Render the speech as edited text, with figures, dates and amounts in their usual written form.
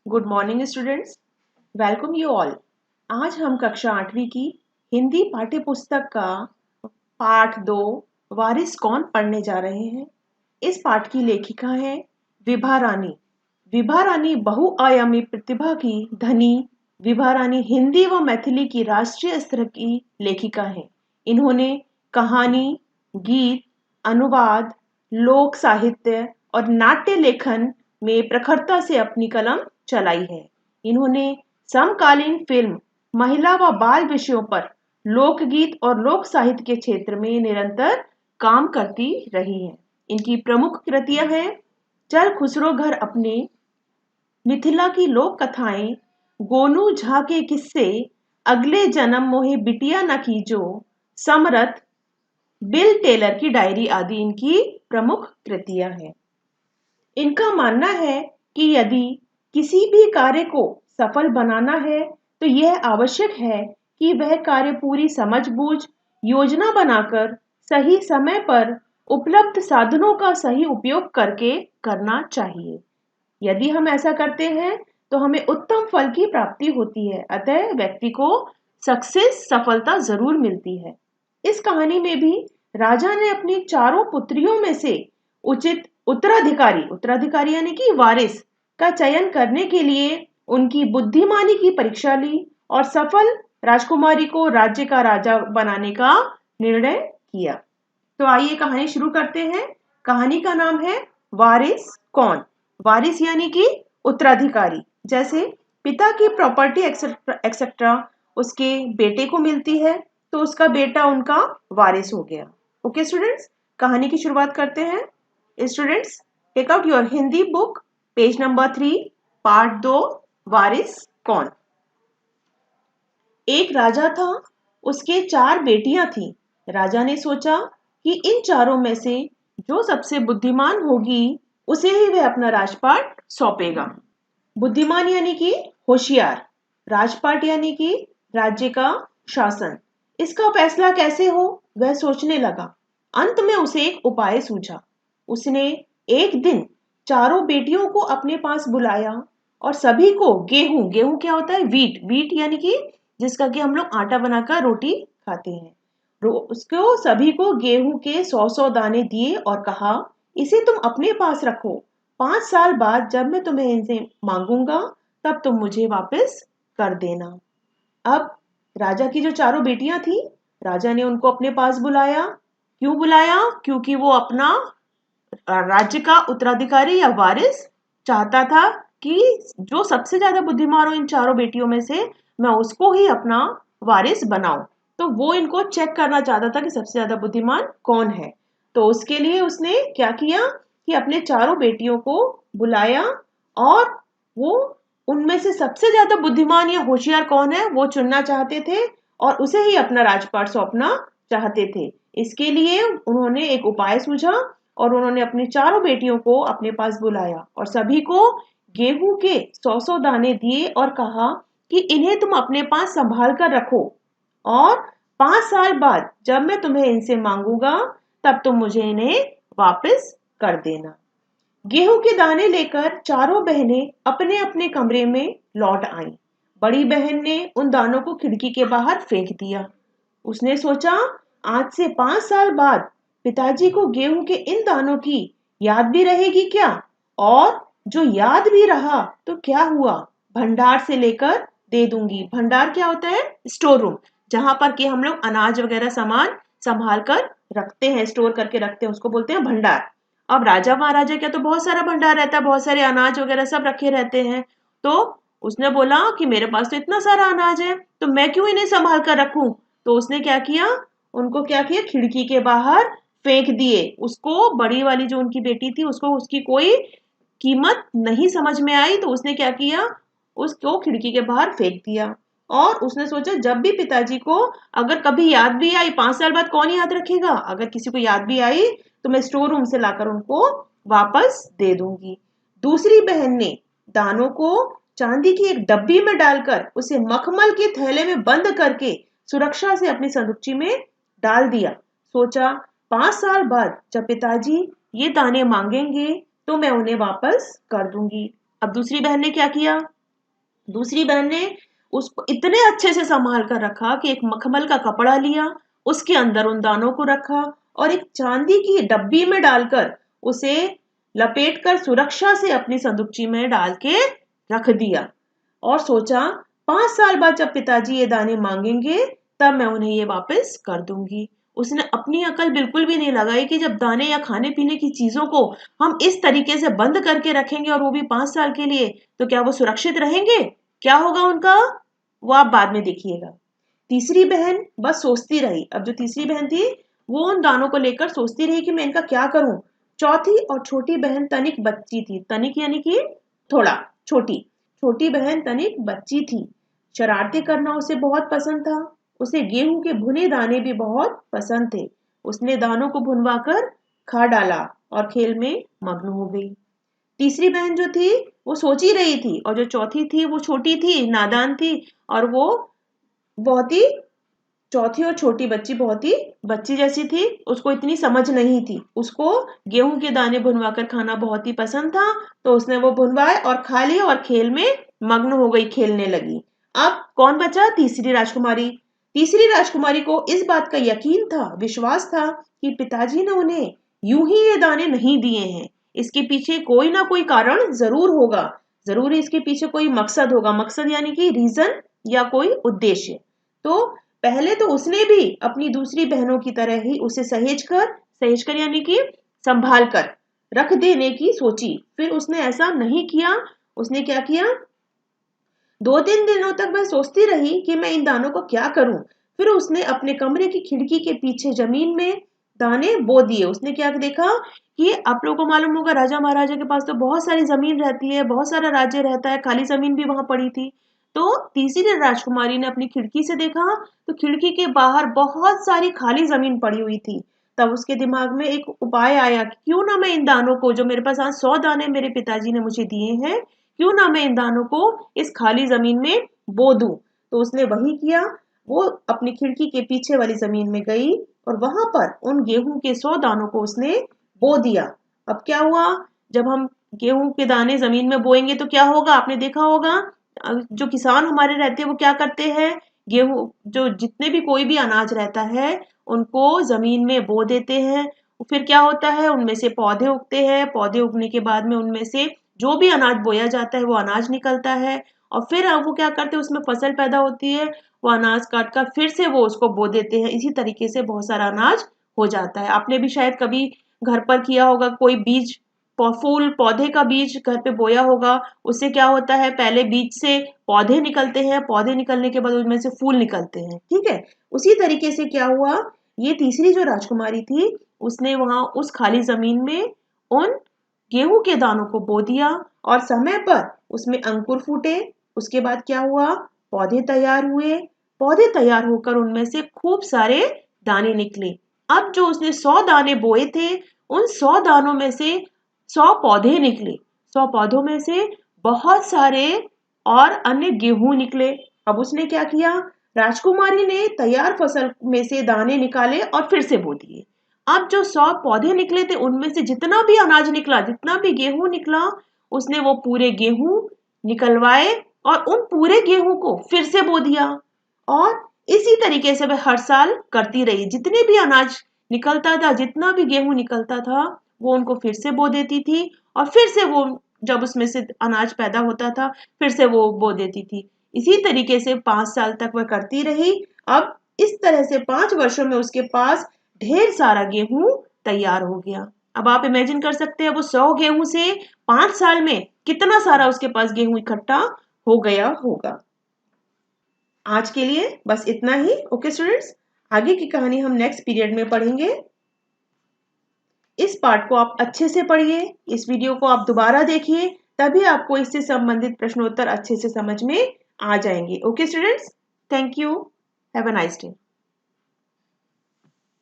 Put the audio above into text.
Good morning students, welcome you all. आज हम कक्षा 8वीं की हिंदी पाठ्य पुस्तक का पाठ 2 वारिस कौन पढ़ने जा रहे हैं। इस पाठ की लेखिका है विभा रानी। विभा रानी बहुआयामी प्रतिभा की धनी। विभा रानी हिंदी व मैथिली की राष्ट्रीय स्तर की लेखिका है। इन्होंने कहानी, गीत, अनुवाद, लोक साहित्य और नाट्य लेखन में प्रखरता से अपनी कलम चलाई है। इन्होंने समकालीन फिल्म, महिला व बाल विषयों पर लोकगीत और लोक साहित्य के क्षेत्र में निरंतर काम करती रही हैं। इनकी प्रमुख कृतियां हैं चल खुसरो घर अपने, मिथिला की लोक कथाएं, गोनू झा के किस्से, अगले जन्म मोहे बिटिया न कीजो, समरथ, बिल टेलर की डायरी आदि इनकी प्रमुख कृतियां हैं। इनका मानना है कि यदि किसी भी कार्य को सफल बनाना है तो यह आवश्यक है कि वह कार्य पूरी समझबूझ, योजना बनाकर सही समय पर उपलब्ध साधनों का सही उपयोग करके करना चाहिए। यदि हम ऐसा करते हैं तो हमें उत्तम फल की प्राप्ति होती है। अतः व्यक्ति को सफलता जरूर मिलती है। इस कहानी में भी राजा ने अपनी चारों पुत्रियों में से उचित उत्तराधिकारी यानी कि वारिस का चयन करने के लिए उनकी बुद्धिमानी की परीक्षा ली और सफल राजकुमारी को राज्य का राजा बनाने का निर्णय किया। तो आइए कहानी शुरू करते हैं। कहानी का नाम है वारिस कौन। वारिस यानी कि उत्तराधिकारी। जैसे पिता की प्रॉपर्टी एक्सेट्रा उसके बेटे को मिलती है तो उसका बेटा उनका वारिस हो गया। ओके स्टूडेंट्स, कहानी की शुरुआत करते हैं। Students, take out your Hindi book, page number 3, part 2, वारिस कौन। एक राजा था, उसके 4 बेटियां थीं। राजा ने सोचा कि इन चारों में से जो सबसे बुद्धिमान होगी उसे ही वह अपना राजपाट सौंपेगा। बुद्धिमान यानी कि होशियार, राजपाट यानी कि राज्य का शासन। इसका फैसला कैसे हो वह सोचने लगा। अंत में उसे एक उपाय सूझा। उसने एक दिन चारों बेटियों को अपने पास बुलाया और सभी को गेहूं, गेहूं क्या होता है, वीट यानी कि जिसका कि हम लोग आटा बनाकर रोटी खाते हैं, उसको सभी को गेहूं के 100-100 दाने दिए और कहा, इसे तुम अपने पास रखो। 5 साल बाद जब मैं तुम्हें इनसे मांगूंगा तब तुम मुझे वापस कर देना। अब राजा की जो चारों बेटियां थी, राजा ने उनको अपने पास बुलाया। क्यों बुलाया? क्योंकि वो अपना राज्य का उत्तराधिकारी या वारिस चाहता था कि जो सबसे ज्यादा बुद्धिमान हो इन चारों बेटियों में से मैं उसको ही अपना वारिस बनाऊं। तो वो इनको चेक करना चाहता था कि सबसे ज्यादा बुद्धिमान कौन है। तो उसके लिए उसने क्या किया कि अपने चारों बेटियों को बुलाया और वो उनमें से सबसे ज्यादा बुद्धिमान या होशियार कौन है वो चुनना चाहते थे और उसे ही अपना राजपाट सौंपना चाहते थे। इसके लिए उन्होंने एक उपाय सूझा और उन्होंने अपनी चारों बेटियों को अपने पास बुलाया और सभी को गेहूं के 100-100 दाने दिए और कहा कि इन्हें तुम अपने पास संभाल कर रखो और 5 साल बाद जब मैं तुम्हें इनसे मांगूंगा तब तुम मुझे इन्हें वापस कर देना। गेहूं के दाने लेकर चारों बहनें अपने अपने कमरे में लौट आईं। बड़ी बहन ने उन दानों को खिड़की के बाहर फेंक दिया। उसने सोचा, आज से 5 साल बाद पिताजी को गेहूं के इन दानों की याद भी रहेगी क्या? और जो याद भी रहा तो क्या हुआ, भंडार से लेकर दे दूंगी। भंडार क्या होता है? स्टोर रूम, जहां पर कि हम लोग अनाज वगैरह सामान संभाल कर रखते हैं, स्टोर करके रखते हैं, उसको बोलते हैं भंडार। अब राजा महाराजा क्या तो बहुत सारा भंडार रहता है, बहुत सारे अनाज वगैरह सब रखे रहते हैं। तो उसने बोला कि मेरे पास तो इतना सारा अनाज है तो मैं क्यों इन्हें संभाल कर रखूं। तो उसने क्या किया, उनको क्या किया, खिड़की के बाहर फेंक दिए। उसको बड़ी वाली जो उनकी बेटी थी उसको उसकी कोई कीमत नहीं समझ में आई तो उसने क्या किया, उसको खिड़की के बाहर फेंक दिया। और उसने सोचा जब भी पिताजी को अगर कभी याद भी आई, 5 साल बाद कौन याद रखेगा, अगर किसी को याद भी आई तो मैं स्टोर रूम से लाकर उनको वापस दे दूंगी। दूसरी बहन ने दानों को चांदी की एक डब्बी में डालकर उसे मखमल के थैले में बंद करके सुरक्षा से अपनी संदूकची में डाल दिया। सोचा 5 साल बाद जब पिताजी ये दाने मांगेंगे तो मैं उन्हें वापस कर दूंगी। अब दूसरी बहन ने क्या किया? दूसरी बहन ने उसको इतने अच्छे से संभाल कर रखा कि एक मखमल का कपड़ा लिया, उसके अंदर उन दानों को रखा और एक चांदी की डब्बी में डालकर उसे लपेटकर सुरक्षा से अपनी संदूकची में डाल के रख दिया और सोचा 5 साल बाद जब पिताजी ये दाने मांगेंगे तब मैं उन्हें ये वापस कर दूंगी। उसने अपनी अकल बिल्कुल भी नहीं लगाई कि जब दाने या खाने पीने की चीजों को हम इस तरीके से बंद करके रखेंगे और वो भी 5 साल के लिए, तो क्या वो सुरक्षित रहेंगे? क्या होगा उनका? वो आप बाद में देखिएगा। तीसरी बहन बस सोचती रही। अब जो तीसरी बहन थी वो उन दानों को लेकर सोचती रही कि मैं इनका क्या करूं। चौथी और छोटी बहन तनिक बच्ची थी। तनिक यानी कि थोड़ा छोटी। छोटी बहन तनिक बच्ची थी। शरारतें करना उसे बहुत पसंद था। उसे गेहूं के भुने दाने भी बहुत पसंद थे। उसने दानों को भुनवाकर खा डाला और खेल में मग्न हो गई। तीसरी बहन जो थी वो सोच ही रही थी और जो चौथी थी वो छोटी थी, नादान थी और वो बहुत ही चौथी और छोटी बच्ची बहुत ही बच्ची जैसी थी। उसको इतनी समझ नहीं थी। उसको गेहूं के दाने भुनवाकर खाना बहुत ही पसंद था, तो उसने वो भुनवाए और खा लिए और खेल में मग्न हो गई, खेलने लगी। अब कौन बचा? तीसरी राजकुमारी। तीसरी राजकुमारी को इस बात का यकीन था, विश्वास था कि पिताजी ने उन्हें यूं ही ये दाने नहीं दिए हैं। इसके पीछे कोई ना कोई कारण जरूर होगा। जरूर इसके पीछे कोई मकसद होगा। मकसद यानी कि रीजन या कोई उद्देश्य। तो पहले तो उसने भी अपनी दूसरी बहनों की तरह ही उसे सहेज कर यानी कि संभाल कर रख देने की सोची। फिर उसने ऐसा नहीं किया। उसने क्या किया? 2-3 दिनों तक वह सोचती रही कि मैं इन दानों को क्या करूं। फिर उसने अपने कमरे की खिड़की के पीछे जमीन में दाने बो दिए। उसने क्या देखा कि आप लोगों को मालूम होगा राजा महाराजा के पास तो बहुत सारी जमीन रहती है, बहुत सारा राज्य रहता है, खाली जमीन भी वहां पड़ी थी। तो तीसरी राजकुमारी ने अपनी खिड़की से देखा तो खिड़की के बाहर बहुत सारी खाली जमीन पड़ी हुई थी। तब उसके दिमाग में एक उपाय आया कि क्यों ना मैं इन दानों को, जो मेरे पास आज 100 दाने मेरे पिताजी ने मुझे दिए हैं, क्यों ना मैं इन दानों को इस खाली जमीन में बो दूं। तो उसने वही किया। वो अपनी खिड़की के पीछे वाली जमीन में गई और वहां पर उन गेहूं के 100 दानों को उसने बो दिया। अब क्या हुआ? जब हम गेहूं के दाने जमीन में बोएंगे तो क्या होगा? आपने देखा होगा जो किसान हमारे रहते हैं वो क्या करते हैं, गेहूं जो जितने भी कोई भी अनाज रहता है उनको जमीन में बो देते हैं। फिर क्या होता है? उनमें से पौधे उगते हैं। पौधे उगने के बाद में उनमें से जो भी अनाज बोया जाता है वो अनाज निकलता है और फिर वो क्या करते हैं, उसमें फसल पैदा होती है। वो अनाज काट कर फिर से वो उसको बो देते हैं। इसी तरीके से बहुत सारा अनाज हो जाता है। आपने भी शायद कभी घर पर किया होगा, कोई बीज फूल पौधे का बीज घर पे बोया होगा। उससे क्या होता है, पहले बीज से पौधे निकलते हैं, पौधे निकलने के बाद उनमें से फूल निकलते हैं। ठीक है। उसी तरीके से क्या हुआ, ये तीसरी जो राजकुमारी थी उसने वहां उस खाली जमीन में उन गेहूं के दानों को बो दिया और समय पर उसमें अंकुर फूटे। उसके बाद क्या हुआ, पौधे तैयार हुए। पौधे तैयार होकर उनमें से खूब सारे दाने निकले। अब जो उसने 100 दाने बोए थे उन 100 दानों में से 100 पौधे निकले। 100 पौधों में से बहुत सारे और अन्य गेहूं निकले। अब उसने क्या किया, राजकुमारी ने तैयार फसल में से दाने निकाले और फिर से बो दिए। अब जो 100 पौधे निकले थे उनमें से जितना भी अनाज निकला, जितना भी गेहूं निकला, उसने वो पूरे गेहूं निकलवाए और उन पूरे गेहूं को फिर से बो दिया। और इसी तरीके से वह हर साल करती रही। जितने भी अनाज निकलता था, जितना भी गेहूं निकलता था, वो उनको फिर से बो देती थी और फिर से वो जब उसमें से अनाज पैदा होता था फिर से वो बो देती थी। इसी तरीके से 5 साल तक वह करती रही। अब इस तरह से 5 वर्षों में उसके पास ढेर सारा गेहूं तैयार हो गया। अब आप इमेजिन कर सकते हैं वो 100 गेहूं से 5 साल में कितना सारा उसके पास गेहूं इकट्ठा हो गया होगा। आज के लिए बस इतना ही। ओके स्टूडेंट्स, आगे की कहानी हम नेक्स्ट पीरियड में पढ़ेंगे। इस पार्ट को आप अच्छे से पढ़िए, इस वीडियो को आप दोबारा देखिए, तभी आपको इससे संबंधित प्रश्नोत्तर अच्छे से समझ में आ जाएंगे। Okay students, thank you, have a nice day.